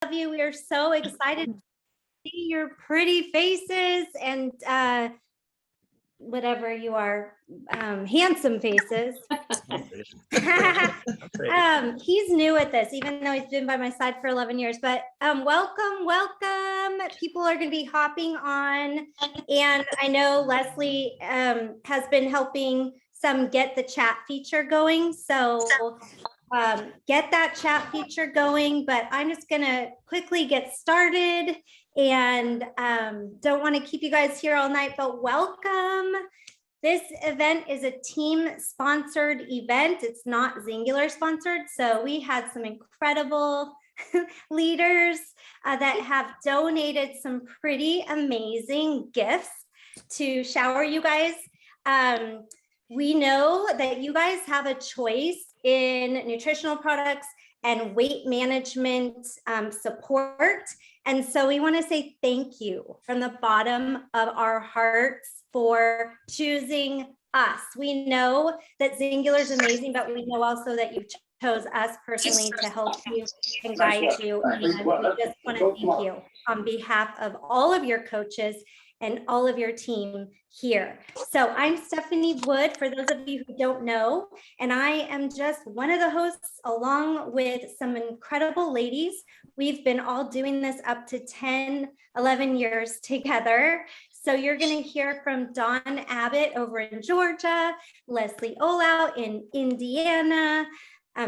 of you. We are so excited to see your pretty faces and whatever you are, handsome faces. He's new at this, even though he's been by my side for 11 years, but welcome. People are going to be hopping on, and I know Leslie has been helping some get the chat feature going. So get that chat feature going, but I'm just going to quickly get started and don't want to keep you guys here all night, but welcome. This event is a team-sponsored event. It's not Zingular sponsored. So we had some incredible leaders that have donated some pretty amazing gifts to shower you guys. We know that you guys have a choice in nutritional products and weight management support. And so we want to say thank you from the bottom of our hearts for choosing us. We know that Zingular is amazing, but we know also that you chose us personally to help you and guide you. And we just want to thank you on behalf of all of your coaches and all of your team here. So I'm Stephanie Wood, for those of you who don't know, and I am just one of the hosts along with some incredible ladies. We've been all doing this up to 10, 11 years together. So you're going to hear from Dawn Abbott over in Georgia, Leslie Olau in Indiana,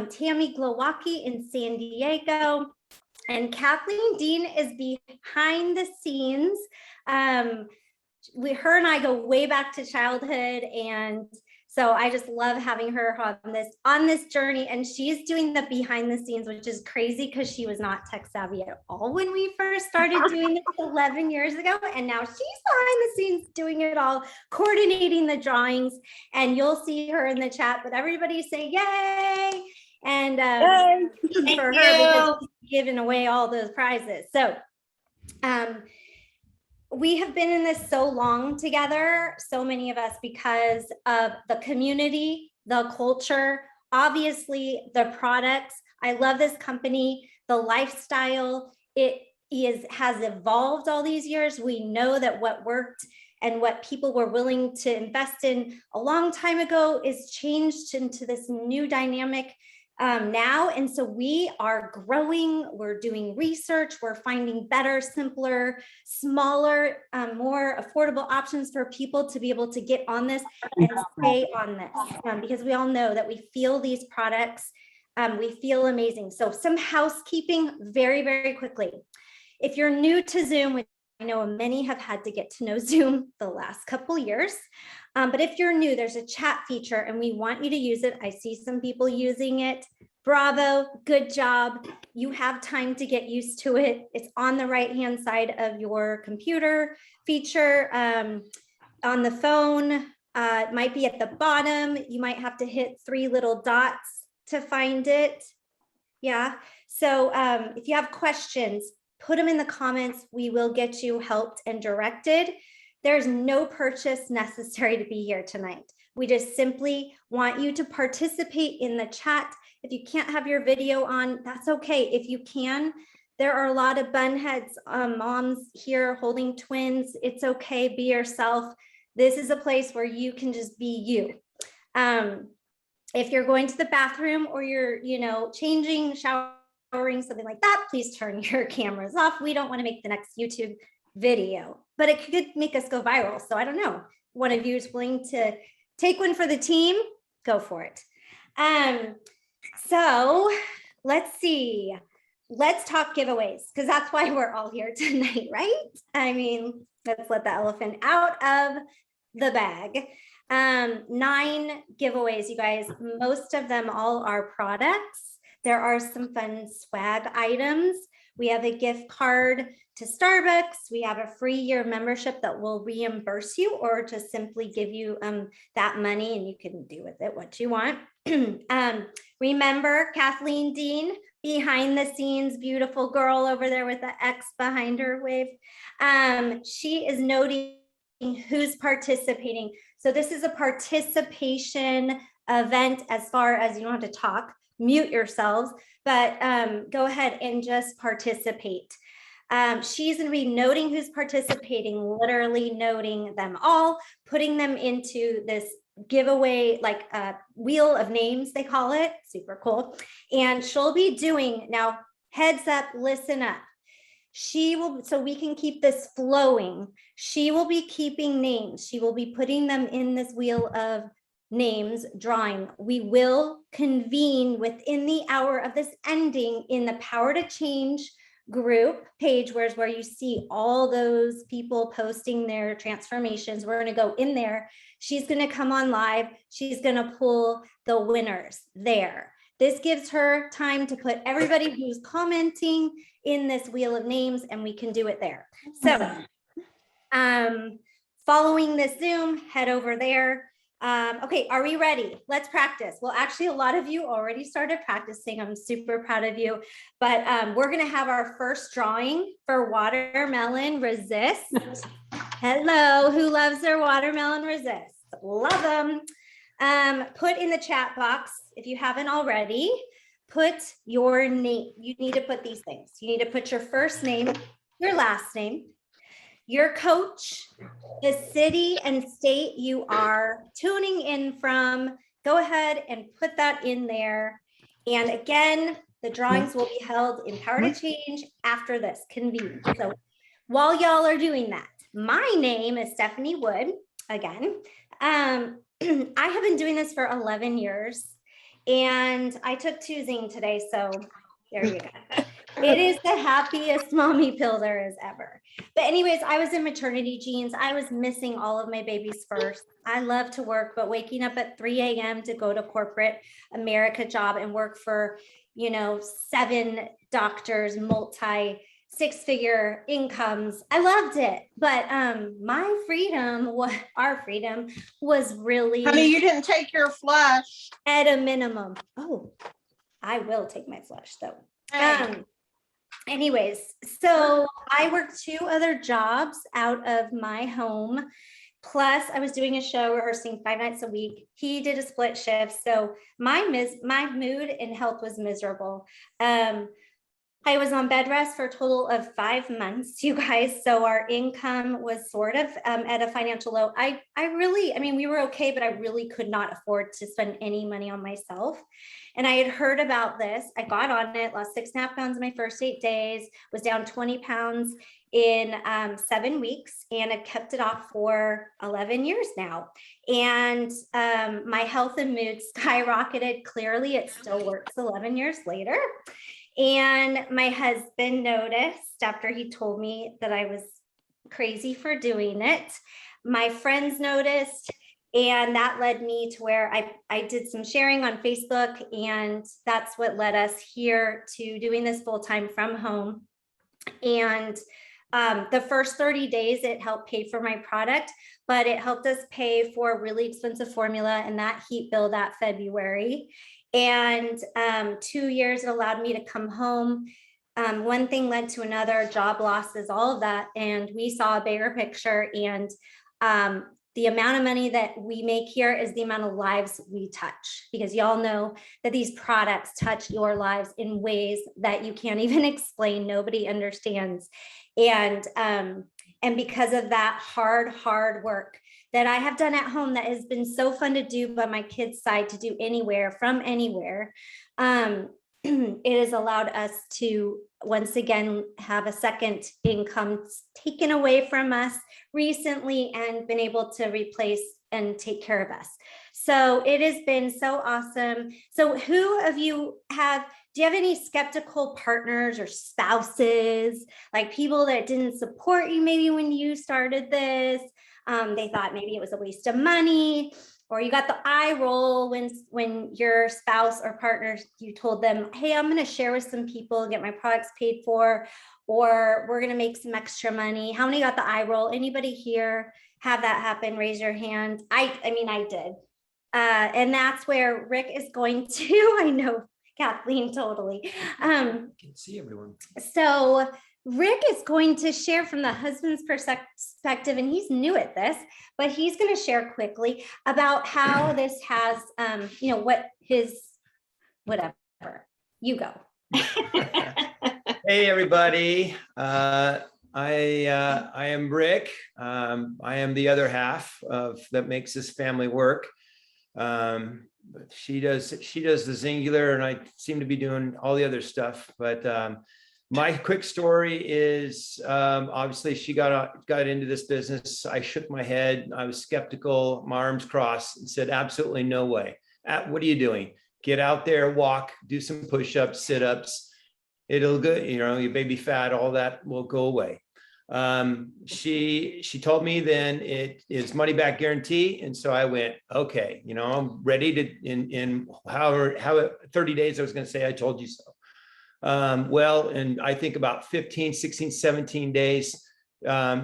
Tammy Glowacki in San Diego, and Kathleen Dean is behind the scenes. Her and I go way back to childhood, and so I just love having her on this journey. And she's doing the behind the scenes, which is crazy because she was not tech savvy at all when we first started doing this 11 years ago. And now she's behind the scenes doing it all, coordinating the drawings. And you'll see her in the chat. But everybody say yay! And for her because she's giving away all those prizes. So we have been in this so long together, so many of us, because of the community, the culture, obviously the products. I love this company, the lifestyle. It has evolved all these years. We know that what worked and what people were willing to invest in a long time ago is changed into this new dynamic now. And so we are growing, we're doing research, we're finding better, simpler, smaller, more affordable options for people to be able to get on this and stay on this, because we all know that we feel these products, we feel amazing. So some housekeeping very, very quickly. If you're new to Zoom, which I know many have had to get to know Zoom the last couple years, but if you're new, there's a chat feature and we want you to use it. I see some people using it. Bravo, good job. You have time to get used to it. It's on the right-hand side of your computer feature. On the phone, it might be at the bottom. You might have to hit 3 little dots to find it. Yeah, so if you have questions, put them in the comments. We will get you helped and directed. There's no purchase necessary to be here tonight. We just simply want you to participate in the chat. If you can't have your video on, that's okay. If you can, there are a lot of bunheads, moms here holding twins. It's okay, be yourself. This is a place where you can just be you. If you're going to the bathroom or you're, changing, showering, something like that, please turn your cameras off. We don't want to make the next YouTube video, but it could make us go viral. So I don't know, one of you is willing to take one for the team, go for it. So let's see, let's talk giveaways, because that's why we're all here tonight, right? I mean, let's let the elephant out of the bag. 9 giveaways, you guys. Most of them all are products. There are some fun swag items. We have a gift card to Starbucks. We have a free year membership that will reimburse you or just simply give you that money and you can do with it what you want. Remember Kathleen Dean, behind the scenes, beautiful girl over there with the X behind her wave. She is noting who's participating. So this is a participation event as far as you don't have to talk, mute yourselves, but go ahead and just participate. She's going to be noting who's participating, literally noting them all, putting them into this giveaway, like a wheel of names, they call it. Super cool. And she'll be doing, now heads up, listen up. She will, so we can keep this flowing. She will be keeping names. She will be putting them in this wheel of names drawing. We will convene within the hour of this ending in the Power to Change group page, where you see all those people posting their transformations. We're going to go in there. She's going to come on live. She's going to pull the winners there. This gives her time to put everybody who's commenting in this wheel of names, and we can do it there. So following this Zoom, head over there. Okay, are we ready? Let's practice. Well, actually, a lot of you already started practicing. I'm super proud of you. But we're going to have our first drawing for Watermelon Resist. Hello, who loves their Watermelon Resist? Love them. Put in the chat box, if you haven't already, put your name. You need to put these things. You need to put your first name, your last name, your coach, the city and state you are tuning in from. Go ahead and put that in there. And again, the drawings will be held in Power to Change after this convene. So while y'all are doing that, my name is Stephanie Wood. Again, I have been doing this for 11 years, and I took Choosing today, so there you go. It is the happiest mommy pill there is ever. But anyways, I was in maternity jeans. I was missing all of my babies first. I love to work, but waking up at 3 a.m. to go to corporate America job and work for, 7 doctors, multi six-figure incomes. I loved it, but my freedom, our freedom was really. Honey, you didn't take your flush. At a minimum. Oh, I will take my flush though. Hey. Anyways, so I worked 2 other jobs out of my home. Plus, I was doing a show rehearsing 5 nights a week. He did a split shift, so my mood and health was miserable. I was on bed rest for a total of 5 months, you guys. So our income was sort of at a financial low. We were okay, but I really could not afford to spend any money on myself. And I had heard about this. I got on it, lost 6.5 pounds in my first 8 days, was down 20 pounds in 7 weeks, and I've kept it off for 11 years now. And my health and mood skyrocketed. Clearly, it still works 11 years later. And my husband noticed after he told me that I was crazy for doing it. My friends noticed, and that led me to where I did some sharing on Facebook, and that's what led us here to doing this full-time from home. And the first 30 days, it helped pay for my product, but it helped us pay for a really expensive formula and that heat bill that February. And 2 years, it allowed me to come home. One thing led to another, job losses, all of that. And we saw a bigger picture. And the amount of money that we make here is the amount of lives we touch, because y'all know that these products touch your lives in ways that you can't even explain. Nobody understands. And because of that hard work that I have done at home, that has been so fun to do by my kids' side, to do anywhere from anywhere, it has allowed us to once again have a second income taken away from us recently and been able to replace and take care of us. So it has been so awesome. So who of you do you have any skeptical partners or spouses, like people that didn't support you maybe when you started this? They thought maybe it was a waste of money, or you got the eye roll when your spouse or partner, you told them, hey, I'm going to share with some people, get my products paid for, or we're going to make some extra money. How many got the eye roll? Anybody here have that happen? Raise your hand. I did. And that's where Rick is going to, I know, Kathleen, totally. Can see everyone. So Rick is going to share from the husband's perspective, and he's new at this, but he's going to share quickly about how this has, what his, whatever, You go. Hey, everybody. I am Rick. I am the other half of that makes this family work. But she does the Zingular, and I seem to be doing all the other stuff. But my quick story is obviously she got into this business. I shook my head. I was skeptical, my arms crossed, and said, absolutely no way. What are you doing? Get out there, walk, do some push-ups, sit-ups. It'll go, your baby fat, all that will go away. She told me then it is money back guarantee. And so I went, okay, I'm ready to, in how 30 days, I was going to say, I told you so. Well, and I think about 15, 16, 17 days,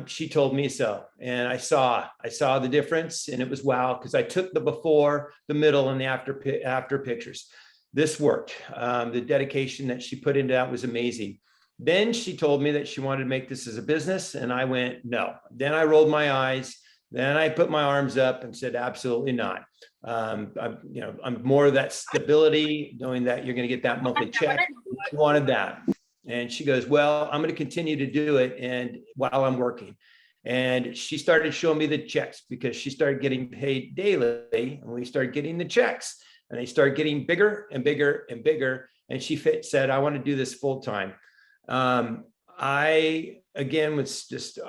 she told me so. And I saw the difference, and it was wow. Cause I took the before, the middle, and the after pictures. This worked. The dedication that she put into that was amazing. Then she told me that she wanted to make this as a business, and I went, no. Then I rolled my eyes. Then I put my arms up and said, absolutely not. I'm more of that stability, knowing that you're going to get that monthly check. I wanted that. And she goes, well, I'm going to continue to do it, and while I'm working. And she started showing me the checks, because she started getting paid daily, and we started getting the checks, and they started getting bigger and bigger and bigger. And she said, I want to do this full time. I again was just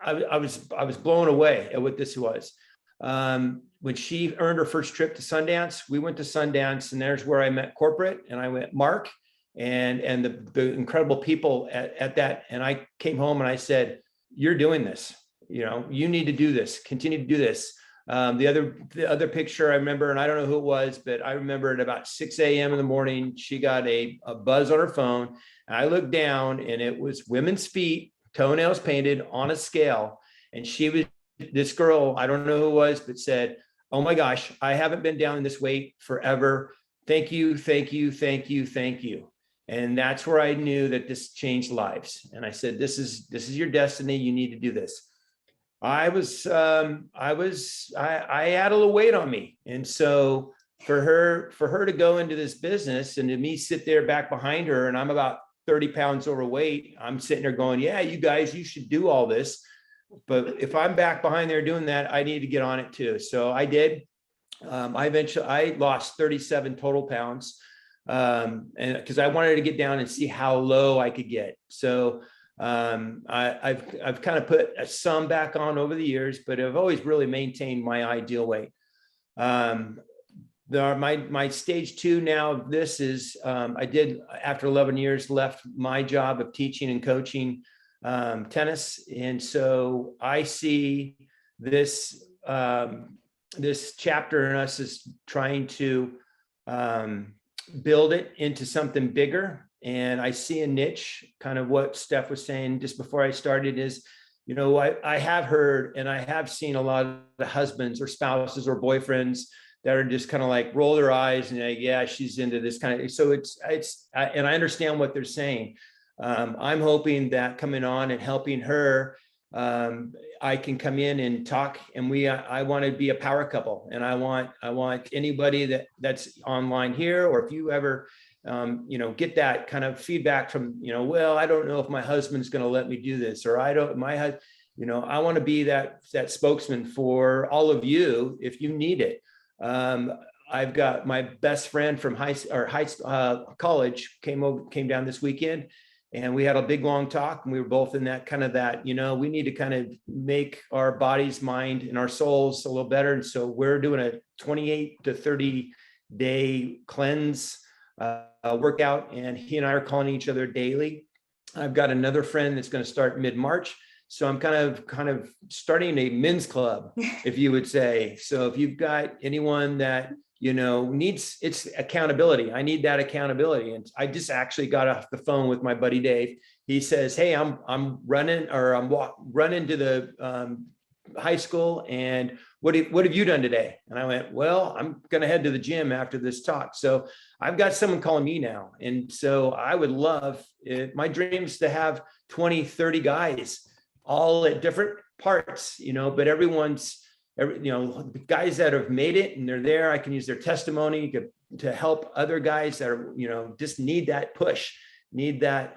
I was blown away at what this was. When she earned her first trip to Sundance, we went to Sundance, and there's where I met corporate, and I went Mark and the incredible people at that. And I came home and I said, you're doing this, you need to do this, continue to do this. The other picture I remember, and I don't know who it was, but I remember at about 6 a.m. in the morning, she got a buzz on her phone. And I looked down, and it was women's feet, toenails painted on a scale. And this girl, I don't know who it was, but said, oh my gosh, I haven't been down this weight forever. Thank you, thank you, thank you, thank you. And that's where I knew that this changed lives. And I said, this is your destiny. You need to do this. I had a little weight on me. And so for her to go into this business, and to me sit there back behind her, and I'm about 30 pounds overweight, I'm sitting there going, yeah, you guys, you should do all this. But if I'm back behind there doing that, I need to get on it too. So I did. I lost 37 total pounds. And because I wanted to get down and see how low I could get. So I've kind of put some back on over the years, but I've always really maintained my ideal weight. My stage 2 now, this is, I did, after 11 years, left my job of teaching and coaching tennis. And so I see this, this chapter in us is trying to build it into something bigger. And I see a niche, kind of what Steph was saying just before I started is, I have heard and I have seen a lot of the husbands or spouses or boyfriends that are just kind of like roll their eyes and like, yeah, she's into this kind of, so and I understand what they're saying. I'm hoping that coming on and helping her, I can come in and talk, and I want to be a power couple. And I want anybody that's online here, or if you ever get that kind of feedback from, well, I don't know if my husband's going to let me do this, or I want to be that spokesman for all of you if you need it. I've got my best friend from college came down this weekend, and we had a big long talk, and we were both in that kind of we need to kind of make our bodies, mind, and our souls a little better. And so we're doing a 28 to 30 day cleanse workout, and he and I are calling each other daily. I've got another friend that's going to start mid-March. So I'm kind of starting a men's club, if you would say. So if you've got anyone that, needs, it's accountability. I need that accountability. And I just actually got off the phone with my buddy, Dave. He says, hey, I'm running to the high school. And what have you done today? And I went, well, I'm going to head to the gym after this talk. So I've got someone calling me now. And so I would love my dream is to have 20, 30 guys all at different parts, but everyone's the guys that have made it and they're there, I can use their testimony to help other guys that are, just need that push, need that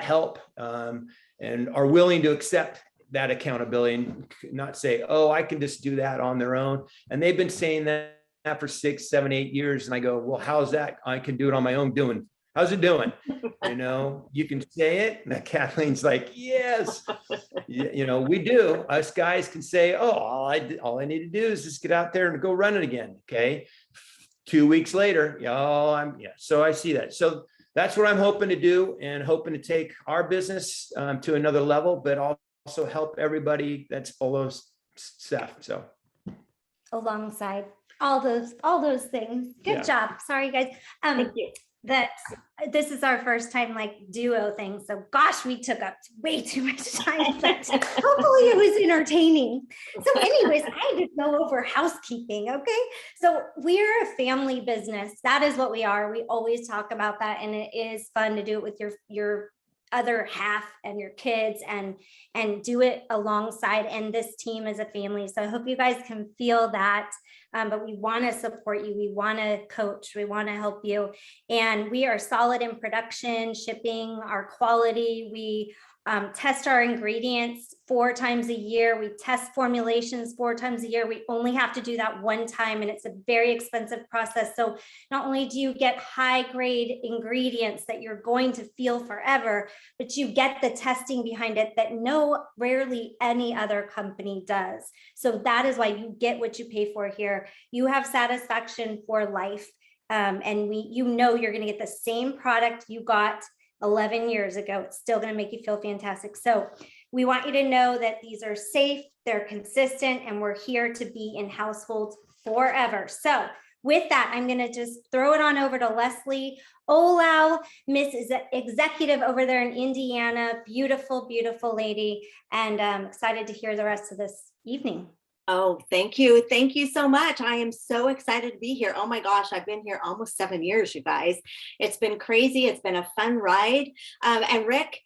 help, and are willing to accept that accountability and not say, oh, I can just do that on their own. And they've been saying that for 6, 7, 8 years. And I go, well, how's that? I can do it on my own doing. How's it doing? You can say it. And Kathleen's like, yes, we do. Us guys can say, oh, all I need to do is just get out there and go run it again. Okay. 2 weeks later, so I see that. So that's what I'm hoping to do, and hoping to take our business to another level, but also help everybody that's below Steph. So Alongside all those things. Good job. Sorry, guys. Thank you. That this is our first time duo thing. So gosh, we took up way too much time, but hopefully it was entertaining. So anyways, I had to go over housekeeping. Okay. So we're a family business. That is what we are. We always talk about that. And it is fun to do it with your other half and your kids and do it alongside. And this team is a family. So I hope you guys can feel that. But we want to support you. We want to coach. We want to help you. And we are solid in production, shipping, our quality. We test our ingredients 4 times a year. We test formulations 4 times a year. We only have to do that one time, and it's a very expensive process. So not only do you get high grade ingredients that you're going to feel forever, but you get the testing behind it that rarely any other company does. So that is why you get what you pay for here. You have satisfaction for life. And you're going to get the same product you got 11 years ago. It's still going to make you feel fantastic. So we want you to know that these are safe, they're consistent, and we're here to be in households forever. So with that, I'm going to just throw it on over to Leslie Olau, Miss Executive over there in Indiana. Beautiful, beautiful lady. And I'm excited to hear the rest of this evening. Oh, thank you. Thank you so much. I am so excited to be here. Oh my gosh, I've been here almost 7 years, you guys. It's been crazy. It's been a fun ride. And Rick,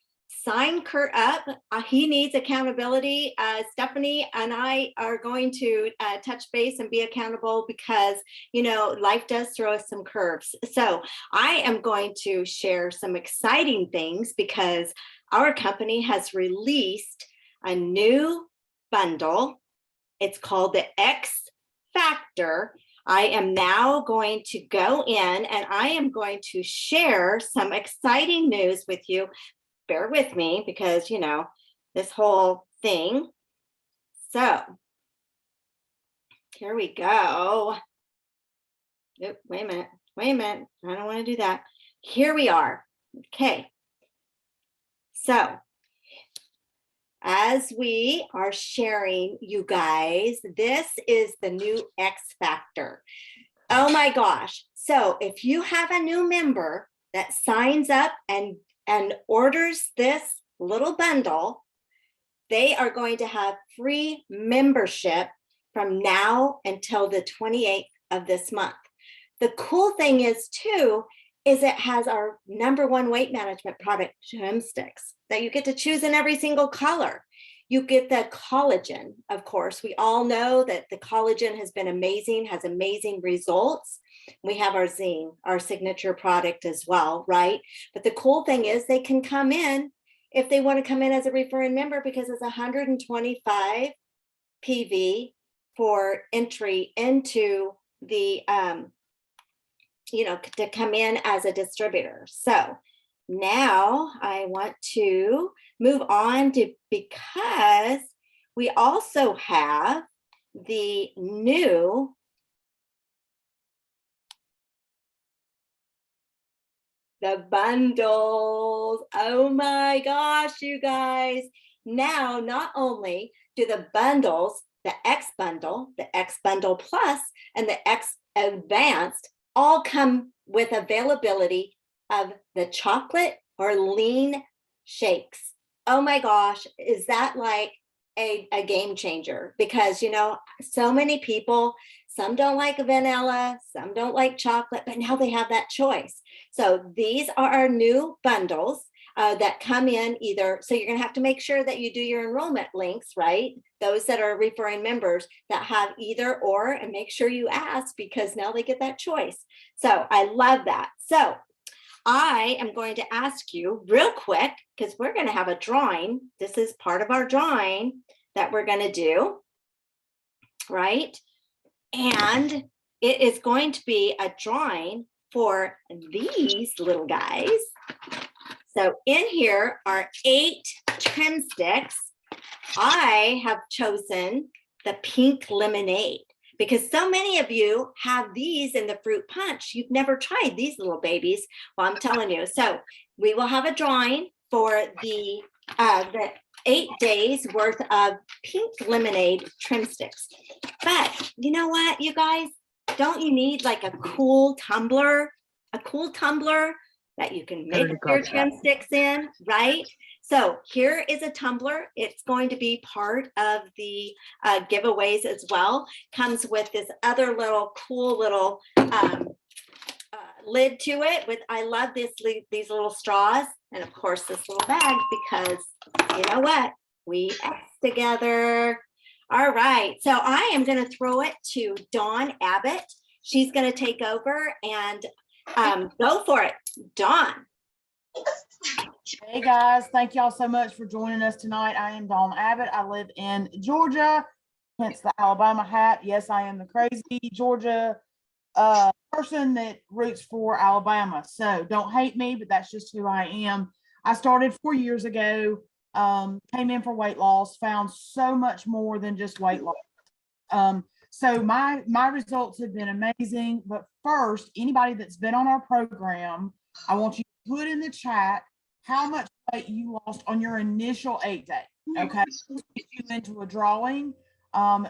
sign Kurt up. He needs accountability. Stephanie and I are going to touch base and be accountable because, life does throw us some curves. So I am going to share some exciting things because our company has released a new bundle. It's called the X Factor. I am now going to go in and I am going to share some exciting news with you. Bear with me because, this whole thing. So here we go. Wait a minute. I don't want to do that. Here we are. Okay. So as we are sharing, you guys, this is the new X Factor. Oh my gosh. So if you have a new member that signs up and orders this little bundle, they are going to have free membership from now until the 28th of this month. The cool thing is too, is it has our #1 weight management product, Trim Sticks, that you get to choose in every single color. You get the collagen, of course. We all know that the collagen has been amazing, has amazing results. We have our Zine, our signature product as well, right? But the cool thing is they can come in if they want to come in as a referring member because it's 125 PV for entry into the to come in as a distributor. So now I want to move on to, because we also have the new bundles. Oh my gosh, you guys. Now, not only do the bundles, the X bundle, the X bundle plus, and the X advanced all come with availability of the chocolate or lean shakes. Oh my gosh, is that like a game changer? Because, so many people, some don't like vanilla, some don't like chocolate, but now they have that choice. So these are our new bundles. that come in either. So you're going to have to make sure that you do your enrollment links, right? Those that are referring members that have either or, and make sure you ask because now they get that choice. So I love that. So I am going to ask you real quick because we're going to have a drawing. This is part of our drawing that we're going to do, right? And it is going to be a drawing for these little guys. So in here are 8 trim sticks. I have chosen the pink lemonade because so many of you have these in the fruit punch. You've never tried these little babies. Well, I'm telling you. So we will have a drawing for the 8 days worth of pink lemonade trim sticks. But you know what, you guys? Don't you need like a cool tumbler? A cool tumbler that you can mix your trim sticks in, right? So here is a tumbler. It's going to be part of the giveaways as well. Comes with this other little cool little lid to it with, I love these little straws. And of course this little bag because you know what? We X together. All right, so I am going to throw it to Dawn Abbott. She's going to take over and go for it. Dawn. Hey guys, thank y'all so much for joining us tonight. I am Dawn Abbott. I live in Georgia, hence the Alabama hat. Yes, I am the crazy Georgia person that roots for Alabama. So don't hate me, but that's just who I am. I started 4 years ago. Came in for weight loss, found so much more than just weight loss. So my results have been amazing. But first, anybody that's been on our program, I want you to put in the chat how much weight you lost on your initial 8 day. Okay, get you into a drawing.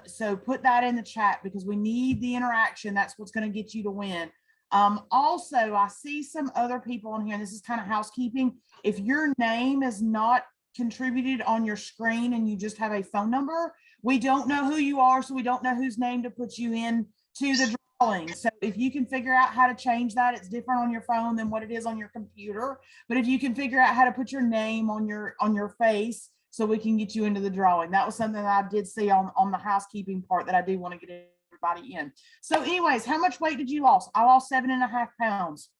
So put that in the chat because we need the interaction. That's what's going to get you to win. Also, I see some other people on here, and this is kind of housekeeping. If your name is not contributed on your screen and you just have a phone number, we don't know who you are, so we don't know whose name to put you in to the drawing. So if you can figure out how to change that, it's different on your phone than what it is on your computer. But if you can figure out how to put your name on your face, so we can get you into the drawing. That was something that I did see on the housekeeping part that I do want to get everybody in. So anyways, how much weight did you lose? I lost 7.5 pounds.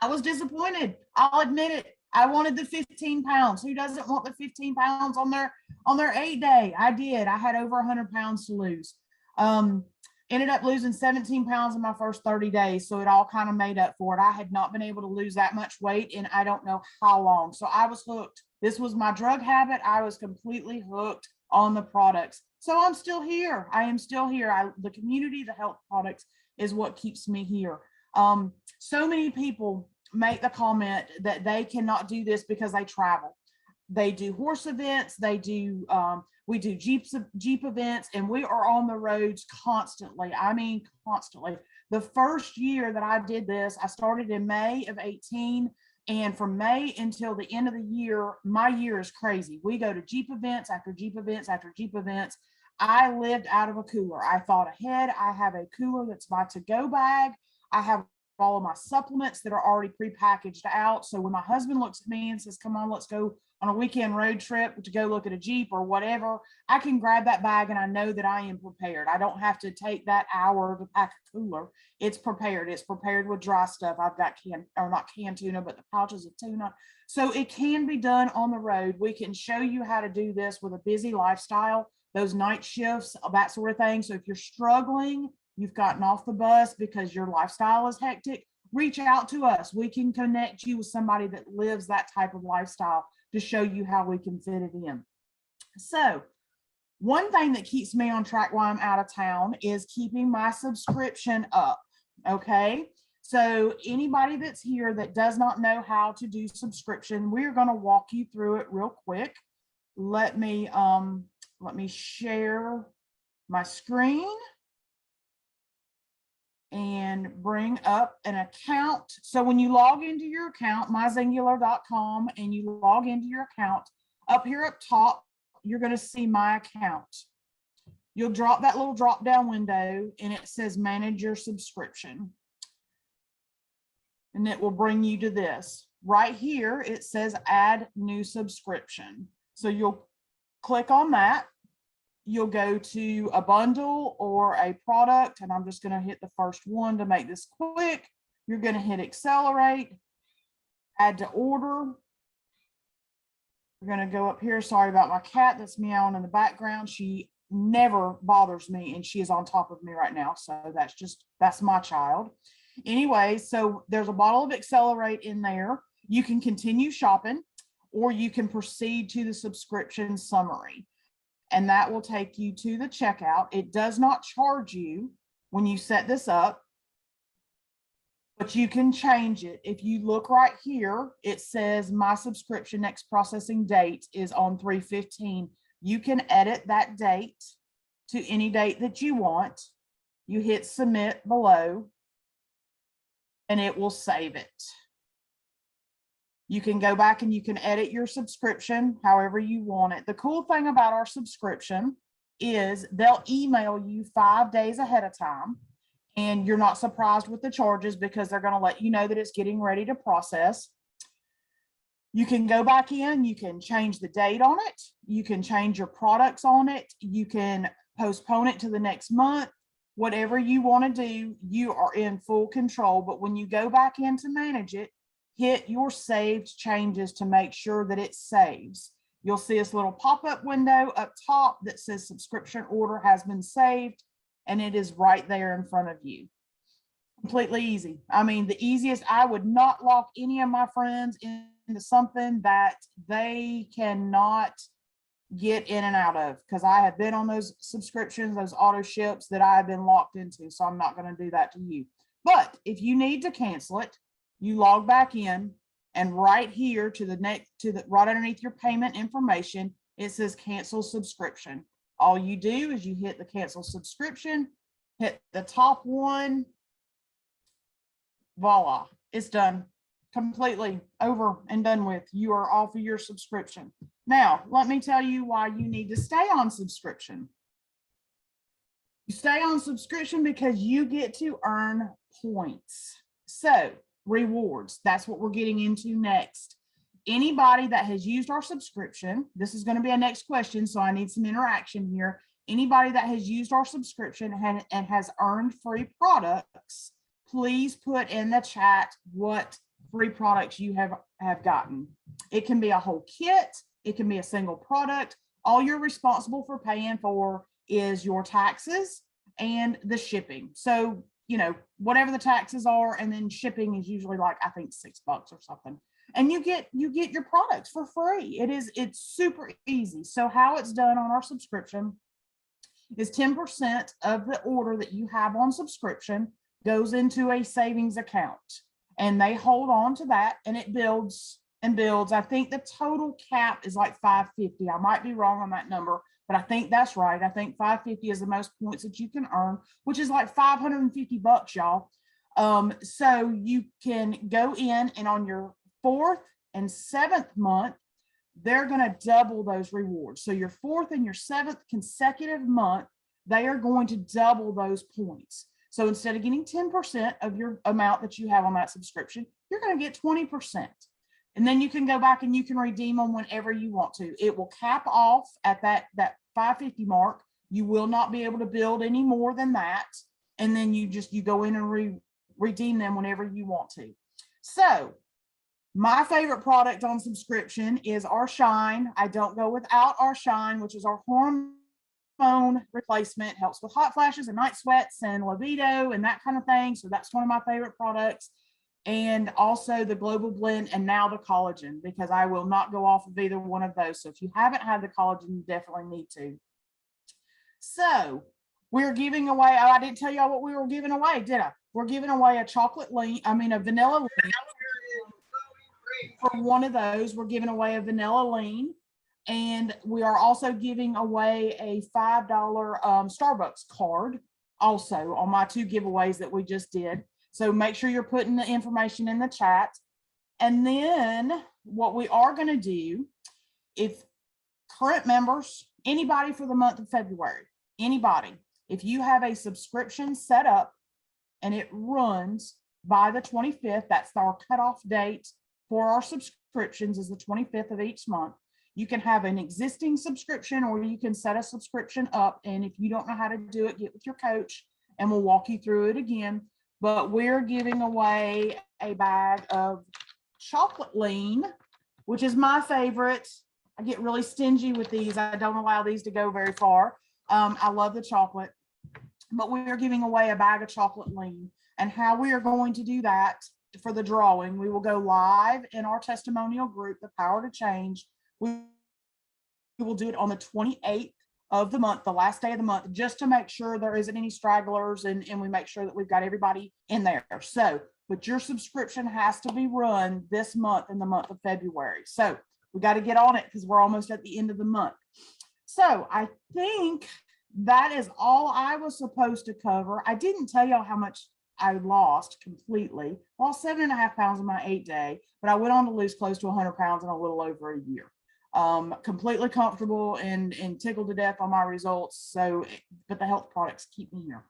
I was disappointed. I'll admit it. I wanted the 15 pounds. Who doesn't want the 15 pounds on their 8 day? I did. I had over 100 pounds to lose. Ended up losing 17 pounds in my first 30 days. So it all kind of made up for it. I had not been able to lose that much weight in I don't know how long. So I was hooked. This was my drug habit. I was completely hooked on the products. So I'm still here. I am still here. The community, the health products is what keeps me here. So many people make the comment that they cannot do this because they travel. They do horse events. They do, we do Jeep events, and we are on the roads constantly. I mean, constantly. The first year that I did this, I started in May of 18. And from May until the end of the year, my year is crazy. We go to Jeep events after Jeep events after Jeep events. I lived out of a cooler. I thought ahead. I have a cooler that's my to-go bag. I have all of my supplements that are already prepackaged out. So when my husband looks at me and says, come on, let's go on a weekend road trip to go look at a Jeep or whatever, I can grab that bag and I know that I am prepared. I don't have to take that hour to pack a cooler. It's prepared. It's prepared with dry stuff. I've got not canned tuna, but the pouches of tuna. So it can be done on the road. We can show you how to do this with a busy lifestyle, those night shifts, that sort of thing. So if you're struggling, you've gotten off the bus because your lifestyle is hectic, reach out to us. We can connect you with somebody that lives that type of lifestyle to show you how we can fit it in. So one thing that keeps me on track while I'm out of town is keeping my subscription up. Okay. So anybody that's here that does not know how to do subscription, we're going to walk you through it real quick. Let me share my screen and bring up an account. So when you log into your account, myzingular.com, and you log into your account, up here up top, you're going to see my account. You'll drop that little drop down window and it says manage your subscription. And it will bring you to this. right here, it says add new subscription. So you'll click on that. You'll go to a bundle or a product, and I'm just going to hit the first one to make this quick. You're going to hit accelerate, add to order. We're going to go up here. Sorry about my cat that's meowing in the background. She never bothers me, and she is on top of me right now. So that's my child. Anyway, so there's a bottle of Accelerate in there. You can continue shopping, or you can proceed to the subscription summary, and that will take you to the checkout. It does not charge you when you set this up, but you can change it. If you look right here, it says my subscription next processing date is on 3/15. You can edit that date to any date that you want. You hit submit below, and it will save it. You can go back and you can edit your subscription however you want it. The cool thing about our subscription is they'll email you 5 days ahead of time, and you're not surprised with the charges because they're going to let you know that it's getting ready to process. You can go back in, you can change the date on it, you can change your products on it, you can postpone it to the next month. Whatever you want to do, you are in full control. But when you go back in to manage it, hit your saved changes to make sure that it saves. You'll see this little pop-up window up top that says subscription order has been saved, and it is right there in front of you. Completely easy. I mean, the easiest. I would not lock any of my friends into something that they cannot get in and out of, because I have been on those subscriptions, those auto ships that I have been locked into. So I'm not going to do that to you. But if you need to cancel it, you log back in, and right here right underneath your payment information, it says cancel subscription. All you do is you hit the cancel subscription, hit the top one, voila, it's done. Completely over and done with. You are off of your subscription. Now, let me tell you why you need to stay on subscription. You stay on subscription because you get to earn points. So, rewards, that's what we're getting into next. Anybody that has used our subscription, this is going to be a next question, so I need some interaction here. Anybody that has used our subscription and has earned free products, please put in the chat what free products you have gotten. It can be a whole kit. It can be a single product. All you're responsible for paying for is your taxes and the shipping. So, you know, whatever the taxes are, and then shipping is usually like, I think $6 or something. And you get your products for free. It's super easy. So how it's done on our subscription is 10% of the order that you have on subscription goes into a savings account, and they hold on to that, and it builds and builds. I think the total cap is like 550. I might be wrong on that number, but I think that's right. I think 550 is the most points that you can earn, which is like $550, y'all. So you can go in, and on your 4th and 7th month, they're going to double those rewards. So your 4th and your 7th consecutive month, they are going to double those points. So instead of getting 10% of your amount that you have on that subscription, you're going to get 20%. And then you can go back and you can redeem them whenever you want to. It will cap off at that 550 mark. You will not be able to build any more than that. And then you go in and redeem them whenever you want to. So my favorite product on subscription is our Shine. I don't go without our Shine, which is our hormone replacement. Helps with hot flashes and night sweats and libido and that kind of thing. So that's one of my favorite products. And also the Global Blend, and now the collagen, because I will not go off of either one of those. So if you haven't had the collagen, you definitely need to. So we're giving away, I didn't tell y'all what we were giving away, did I? We're giving away a vanilla lean. For one of those, we're giving away a vanilla lean. And we are also giving away a $5 Starbucks card also on my 2 giveaways that we just did. So make sure you're putting the information in the chat. And then what we are going to do, if current members, anybody for the month of February, anybody, if you have a subscription set up and it runs by the 25th, that's our cutoff date for our subscriptions is the 25th of each month. You can have an existing subscription or you can set a subscription up. And if you don't know how to do it, get with your coach and we'll walk you through it again. But we're giving away a bag of chocolate lean, which is my favorite. I get really stingy with these. I don't allow these to go very far. I love the chocolate, but we are giving away a bag of chocolate lean. And how we are going to do that for the drawing, we will go live in our testimonial group, The Power to Change. We will do it on the 28th of the month, the last day of the month, just to make sure there isn't any stragglers and we make sure that we've got everybody in there. So, but your subscription has to be run this month in the month of February. So we got to get on it because we're almost at the end of the month. So I think that is all I was supposed to cover. I didn't tell y'all how much I lost completely. Lost 7.5 pounds in my 8-day, but I went on to lose close to 100 pounds in a little over a year. Completely comfortable and tickled to death on my results. So, but the health products keep me here.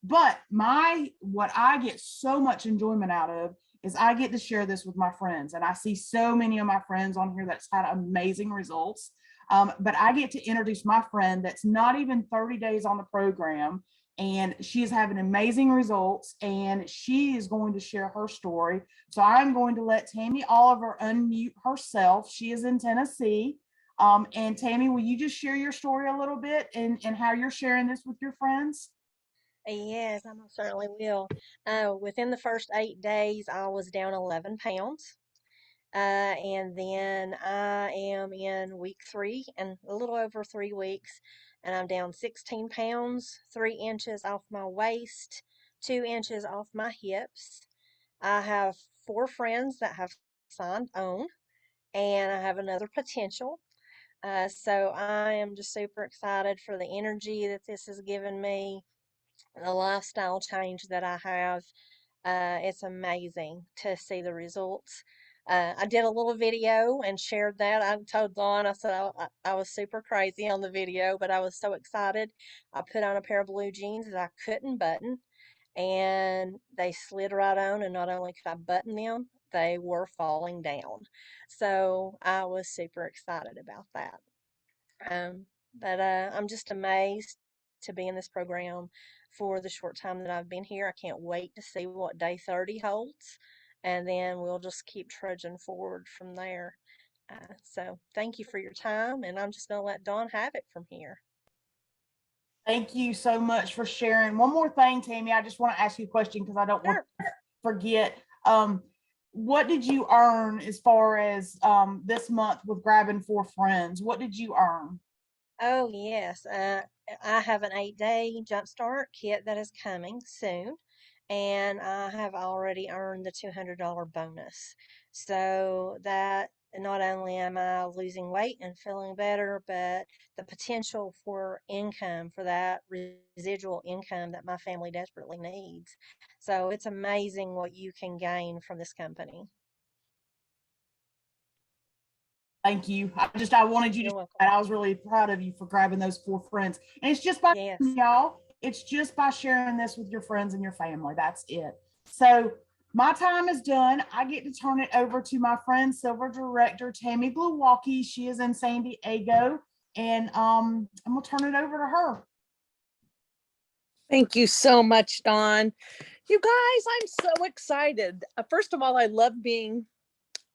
But what I get so much enjoyment out of is I get to share this with my friends. And I see so many of my friends on here that's had amazing results. But I get to introduce my friend that's not even 30 days on the program. And she is having amazing results and she is going to share her story. So I'm going to let Tammy Oliver unmute herself. She is in Tennessee. And Tammy, will you just share your story a little bit and how you're sharing this with your friends? Yes, I most certainly will. Within the first 8 days, I was down 11 pounds. And then I am in week 3 and a little over 3 weeks, and I'm down 16 pounds, 3 inches off my waist, 2 inches off my hips. I have 4 friends that have signed on, and I have another potential. So I am just super excited for the energy that this has given me, the lifestyle change that I have. It's amazing to see the results. I did a little video and shared that. I told Dawn, I said I was super crazy on the video, but I was so excited. I put on a pair of blue jeans that I couldn't button, and they slid right on. And not only could I button them, they were falling down. So I was super excited about that. Um, but I'm just amazed to be in this program for the short time that I've been here. I can't wait to see what day 30 holds, and then we'll just keep trudging forward from there. So thank you for your time, and I'm just going to let Dawn have it from here. Thank you so much for sharing. One more thing, Tammy, I just want to ask you a question because I don't want to forget. What did you earn as far as this month with grabbing 4 friends? What did you earn? Oh, yes. I have an 8-day jumpstart kit that is coming soon, and I have already earned the $200 bonus. So that not only am I losing weight and feeling better, but the potential for income, for that residual income that my family desperately needs. So it's amazing what you can gain from this company. Thank you. I wanted you to You're say welcome. that. I was really proud of you for grabbing those 4 friends. And it's just by Yes. y'all, it's just by sharing this with your friends and your family. That's it. So my time is done. I get to turn it over to my friend, Silver Director Tammy Glowacki. She is in San Diego. And I'm gonna turn it over to her. Thank you so much, Dawn. You guys, I'm so excited. First of all, I love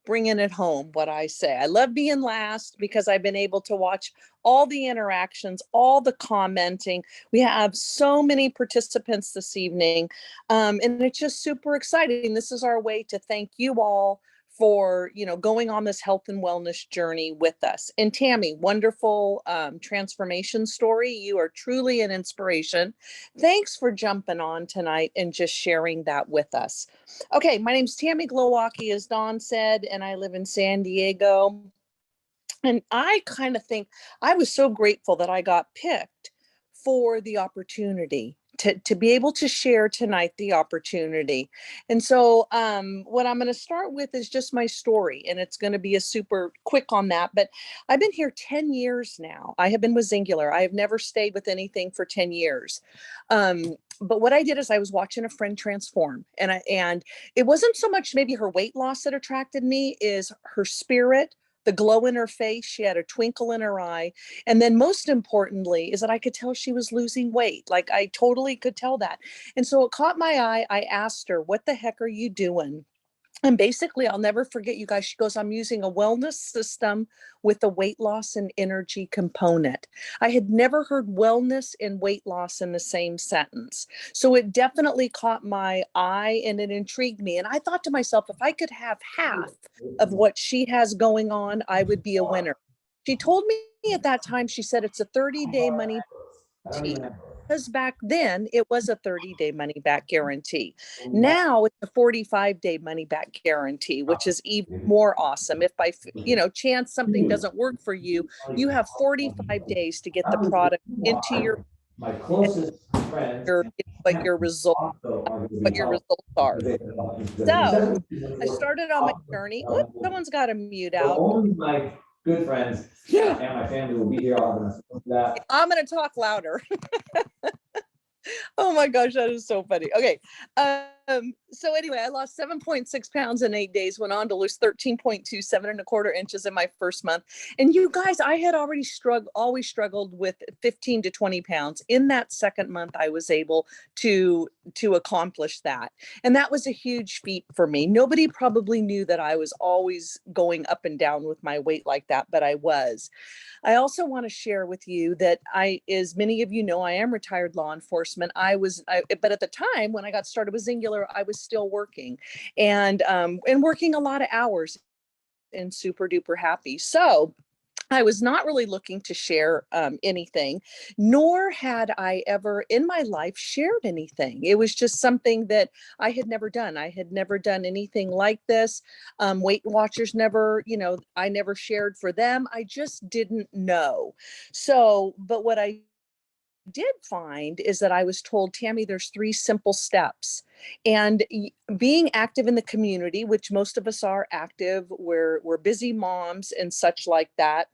bringing it home, what I say. I love being last because I've been able to watch all the interactions, all the commenting. We have so many participants this evening, and it's just super exciting. This is our way to thank you all for going on this health and wellness journey with us. And Tammy, wonderful transformation story. You are truly an inspiration. Thanks for jumping on tonight and just sharing that with us. Okay, my name's Tammy Glowacki, as Dawn said, and I live in San Diego. And I kind of think I was so grateful that I got picked for the opportunity to be able to share tonight the opportunity. And so what I'm going to start with is just my story, and it's going to be a super quick on that. But I've been here 10 years now. I have been with Singular. I have never stayed with anything for 10 years. But what I did is I was watching a friend transform, and it wasn't so much maybe her weight loss that attracted me, is her spirit, the glow in her face. She had a twinkle in her eye. And then most importantly is that I could tell she was losing weight. Like I totally could tell that. And so it caught my eye. I asked her, what the heck are you doing? And basically, I'll never forget, you guys, she goes, I'm using a wellness system with a weight loss and energy component. I had never heard wellness and weight loss in the same sentence. So it definitely caught my eye and it intrigued me. And I thought to myself, if I could have half of what she has going on, I would be a winner. She told me at that time, she said, it's a 30-day money guarantee. Because back then it was a 30-day money back guarantee. Now it's a 45-day money back guarantee, which is even more awesome. If by chance something doesn't work for you, you have 45 days to get the product into your my closest friends, what your results are. So I started on my journey. Oops, someone's got to mute out. only my good friends and my family will be here. I'm going to talk louder. Oh my gosh, that is so funny. Okay. So anyway, I lost 7.6 pounds in 8 days, went on to lose 13.2, 7.25 inches in my first month. And you guys, I had already always struggled with 15 to 20 pounds. In that second month, I was able to accomplish that. And that was a huge feat for me. Nobody probably knew that I was always going up and down with my weight like that, but I was. I also want to share with you that as many of you know, I am retired law enforcement. But at the time when I got started with Singular, I was still working and working a lot of hours and super duper happy. So I was not really looking to share anything, nor had I ever in my life shared anything. It was just something that I had never done. I had never done anything like this. Weight Watchers never, I never shared for them. I just didn't know. So, but what I did find is that I was told, Tammy, there's 3 simple steps. And being active in the community, which most of us are active, we're busy moms and such like that.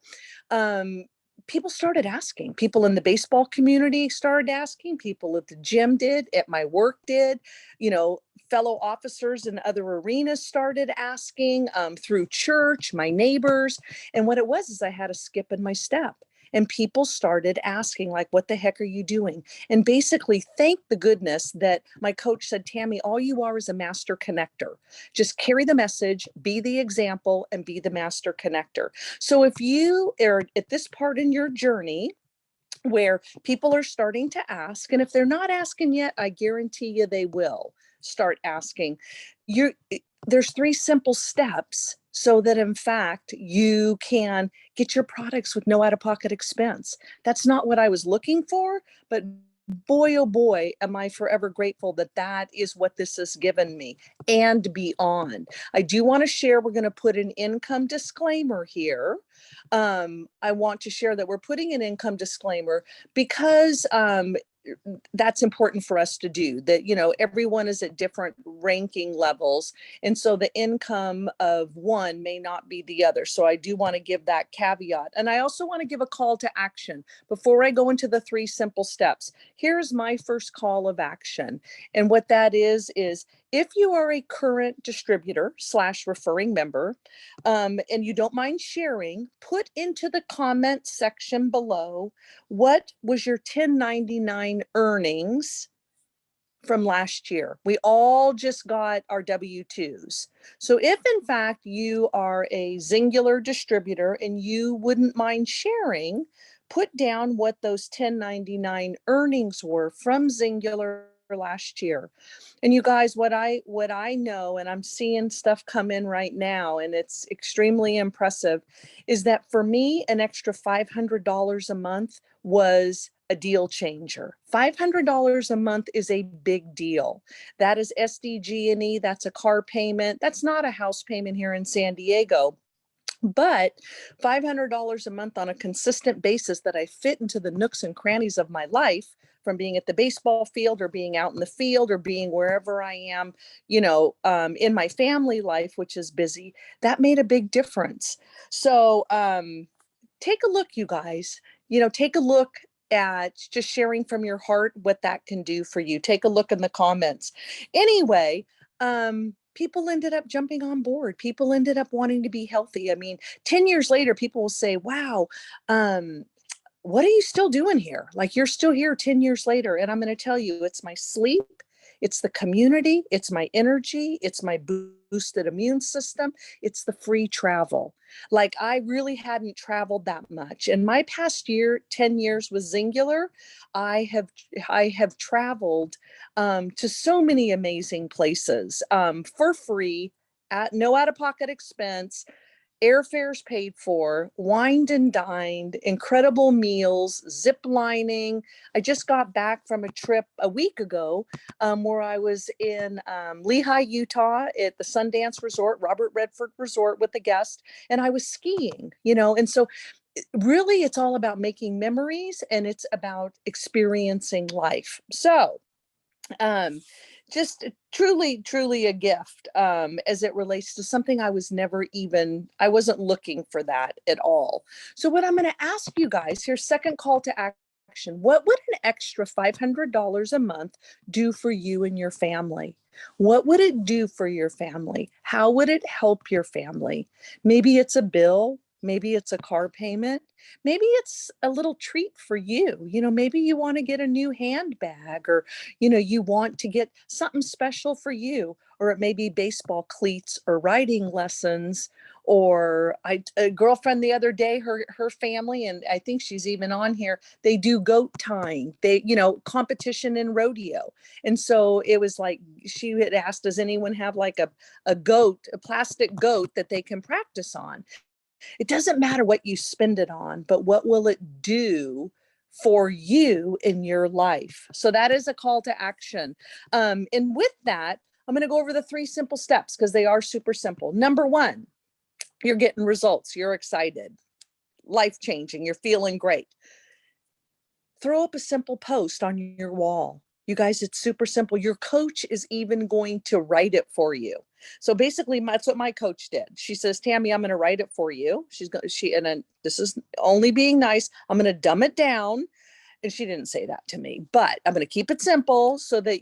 People started asking. People in the baseball community started asking. People at the gym did. At my work did. Fellow officers in other arenas started asking, through church, my neighbors. And what it was is I had a skip in my step. And people started asking, like, what the heck are you doing? And basically, thank the goodness that my coach said, Tammy, all you are is a master connector. Just carry the message, be the example, and be the master connector. So if you are at this part in your journey where people are starting to ask, and if they're not asking yet, I guarantee you they will start asking. There's 3 simple steps so that in fact you can get your products with no out-of-pocket expense. That's not what I was looking for, but boy, oh boy, am I forever grateful that that is what this has given me and beyond. I do want to share, we're going to put an income disclaimer here. I want to share that we're putting an income disclaimer because that's important for us to do, that, everyone is at different ranking levels. And so the income of one may not be the other. So I do want to give that caveat. And I also want to give a call to action before I go into the 3 simple steps. Here's my first call of action. And what that is if you are a current distributor / referring member, and you don't mind sharing, put into the comment section below, what was your 1099 earnings from last year? We all just got our W-2s. So if in fact you are a Singular distributor and you wouldn't mind sharing, put down what those 1099 earnings were from Singular last year. And you guys, what I know, and I'm seeing stuff come in right now, and it's extremely impressive, is that for me, an extra $500 a month was a deal changer. $500 a month is a big deal. That is SDG&E. That's a car payment. That's not a house payment here in San Diego. But $500 a month on a consistent basis that I fit into the nooks and crannies of my life, from being at the baseball field or being out in the field or being wherever I am, in my family life, which is busy, that made a big difference. So take a look, you guys, take a look at just sharing from your heart what that can do for you. Take a look in the comments. Anyway, people ended up jumping on board. People ended up wanting to be healthy. I mean, 10 years later, people will say, wow, what are you still doing here? Like, you're still here 10 years later. And I'm going to tell you, it's my sleep, it's the community, it's my energy, it's my boosted immune system, it's the free travel. Like, I really hadn't traveled that much. In my past 10 years with Zingular, I have traveled to so many amazing places for free, at no out-of-pocket expense. Airfares paid for, wined and dined, incredible meals, zip lining. I just got back from a trip a week ago where I was in Lehi, Utah at the Sundance Resort, Robert Redford Resort, with a guest, and I was skiing, and so really it's all about making memories, and it's about experiencing life. So just truly a gift as it relates to something I wasn't looking for that at all. So what I'm going to ask you guys here, second call to action, what would an extra $500 a month do for you and your family? What would it do for your family? How would it help your family? Maybe it's a bill. Maybe it's a car payment. Maybe it's a little treat for you. Maybe you want to get a new handbag, or, you want to get something special for you, or it may be baseball cleats or writing lessons. Or a girlfriend the other day, her family, and I think she's even on here, they do goat tying, competition in rodeo. And so it was like, she had asked, does anyone have like a plastic goat that they can practice on? It doesn't matter what you spend it on, but what will it do for you in your life? So that is a call to action. And with that, I'm going to go over the 3 simple steps, because they are super simple. Number 1, you're getting results. You're excited, life-changing. You're feeling great. Throw up a simple post on your wall. You guys, it's super simple. Your coach is even going to write it for you. So basically, that's what my coach did. She says, Tammy, I'm going to write it for you. And then, this is only being nice, I'm going to dumb it down. And she didn't say that to me, but I'm going to keep it simple so that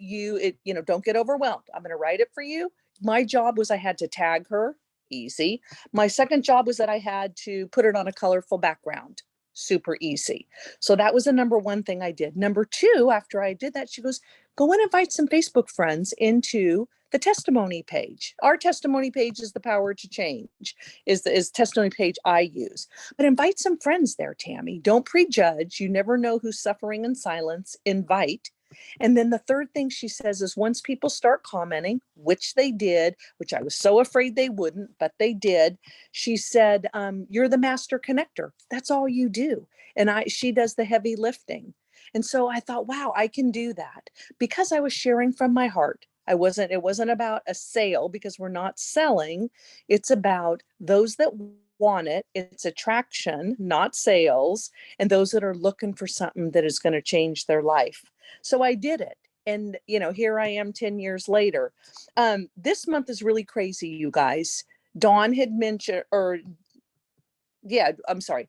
don't get overwhelmed. I'm going to write it for you. My job was I had to tag her. Easy. My second job was that I had to put it on a colorful background. Super easy. So that was the number 1 thing I did. Number 2, after I did that, she goes, go and invite some Facebook friends into the testimony page. Our testimony page is the Power to Change, is testimony page I use. But invite some friends there, Tammy. Don't prejudge. You never know who's suffering in silence. Invite. And then the third thing she says is, once people start commenting, which they did, which I was so afraid they wouldn't, but they did, she said, you're the master connector. That's all you do. And she does the heavy lifting. And so I thought, wow, I can do that, because I was sharing from my heart. It wasn't about a sale, because we're not selling. It's about those that want it. It's attraction, not sales, and those that are looking for something that is going to change their life. So I did it. And, here I am 10 years later. This month is really crazy, you guys. Dawn had mentioned, I'm sorry.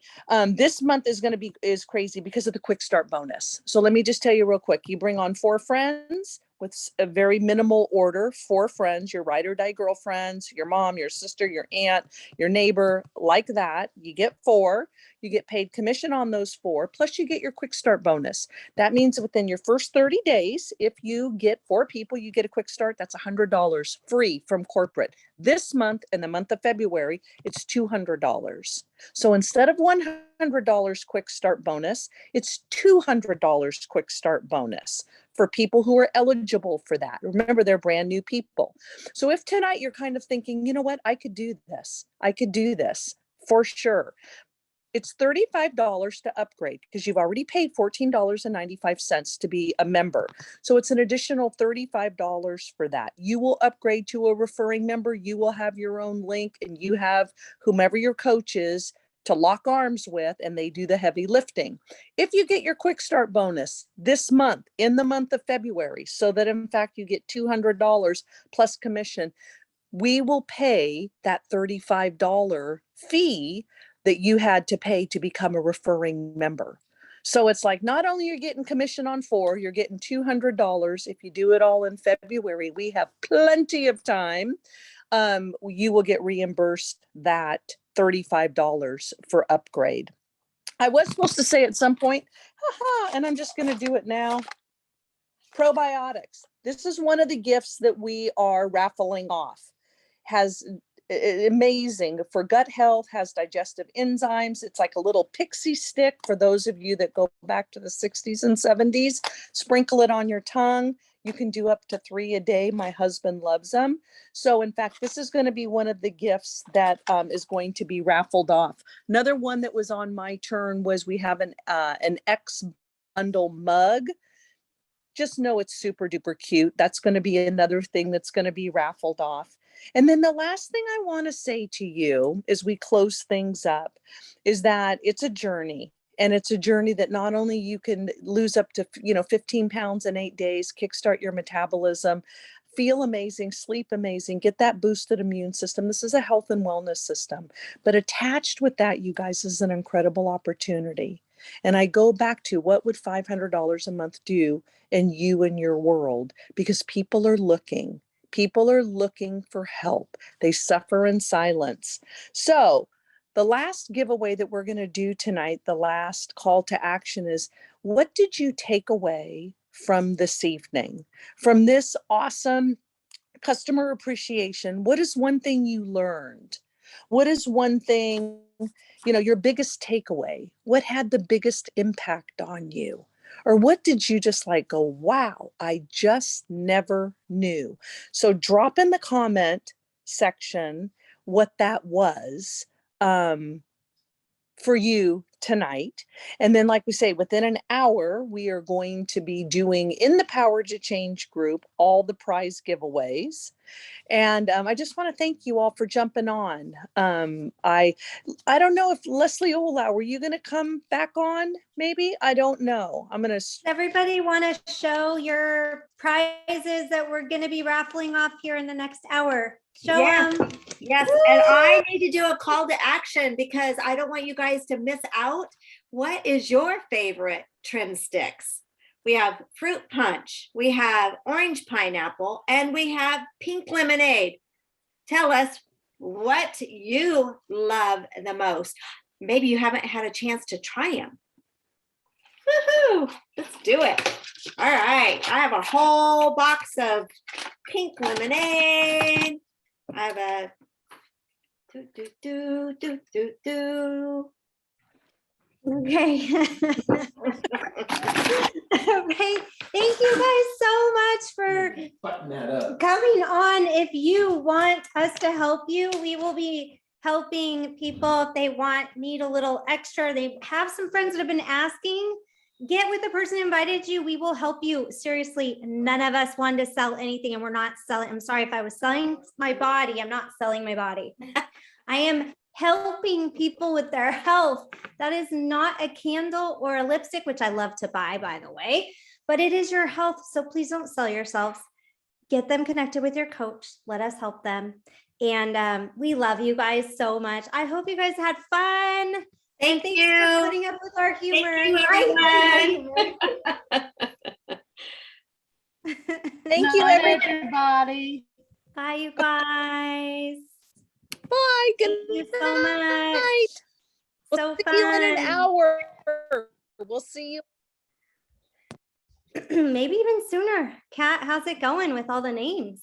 This month is crazy because of the quick start bonus. So let me just tell you real quick. You bring on 4 friends with a very minimal order, 4 friends, your ride or die girlfriends, your mom, your sister, your aunt, your neighbor, like that. You get 4. You get paid commission on those 4, plus you get your quick start bonus. That means within your first 30 days, if you get 4 people, you get a quick start. That's $100 free from corporate. This month, in the month of February, it's $200. So instead of $100 quick start bonus, it's $200 quick start bonus for people who are eligible for that. Remember, they're brand new people. So if tonight you're kind of thinking, you know what, I could do this for sure. It's $35 to upgrade because you've already paid $14.95 to be a member. So it's an additional $35 for that. You will upgrade to a referring member. You will have your own link and you have whomever your coach is to lock arms with, and they do the heavy lifting. If you get your quick start bonus this month, in the month of February, so that in fact you get $200 plus commission, we will pay that $35 fee that you had to pay to become a referring member. So it's like, not only you're getting commission on 4, you're getting $200. If you do it all in February, we have plenty of time. You will get reimbursed that $35 for upgrade. I was supposed to say at some point, and I'm just going to do it now. Probiotics. This is one of the gifts that we are raffling off. Has amazing for gut health, has digestive enzymes. It's like a little pixie stick for those of you that go back to the 60s and 70s. Sprinkle it on your tongue. You can do up to 3 a day. My husband loves them. So in fact, this is going to be one of the gifts that is going to be raffled off. Another one that was on my turn was we have an X bundle mug. Just know it's super duper cute. That's going to be another thing that's going to be raffled off. And then the last thing I want to say to you as we close things up is that it's a journey. And it's a journey that not only you can lose up to 15 pounds in 8 days, kickstart your metabolism, feel amazing, sleep amazing, get that boosted immune system. This is a health and wellness system. But attached with that, you guys, is an incredible opportunity. And I go back to, what would $500 a month do in you and your world? Because people are looking. People are looking for help. They suffer in silence. So the last giveaway that we're going to do tonight, the last call to action is, what did you take away from this evening? From this awesome customer appreciation, what is one thing you learned? What is one thing, your biggest takeaway? What had the biggest impact on you? Or what did you just go, wow, I just never knew? So drop in the comment section what that was for you tonight. And then, like we say, within an hour, we are going to be doing in the Power to Change group all the prize giveaways. And I just want to thank you all for jumping on. I don't know if Leslie Olau, were you going to come back on? Maybe, I don't know. I'm going to. Everybody want to show your prizes that we're going to be raffling off here in the next hour? Show Yeah. them. Yes, and I need to do a call to action because I don't want you guys to miss out. What is your favorite trim sticks? We have fruit punch, we have orange pineapple, and we have pink lemonade. Tell us what you love the most. Maybe you haven't had a chance to try them. Woohoo! Let's do it. All right, I have a whole box of pink lemonade. I have a Okay. Okay. Thank you guys so much for Button that up. coming on. If you want us to help you, we will be helping people if they need a little extra. They have some friends that have been asking. Get with the person who invited you. We will help you. Seriously, none of us wanted to sell anything, and we're not selling. I'm sorry if I was selling my body. I'm not selling my body. I am helping people with their health. That is not a candle or a lipstick, which I love to buy, by the way, but it is your health. So please don't sell yourselves. Get them connected with your coach. Let us help them. And we love you guys so much. I hope you guys had fun. Thank Thanks you. for putting up with our humor. Thank you, everyone. Thank you, Night, everybody. everybody. Bye, you guys. Bye. Good Thank you so much. night. So We'll see you in an fun. hour. We'll see you. Maybe even sooner. Kat, how's it going with all the names?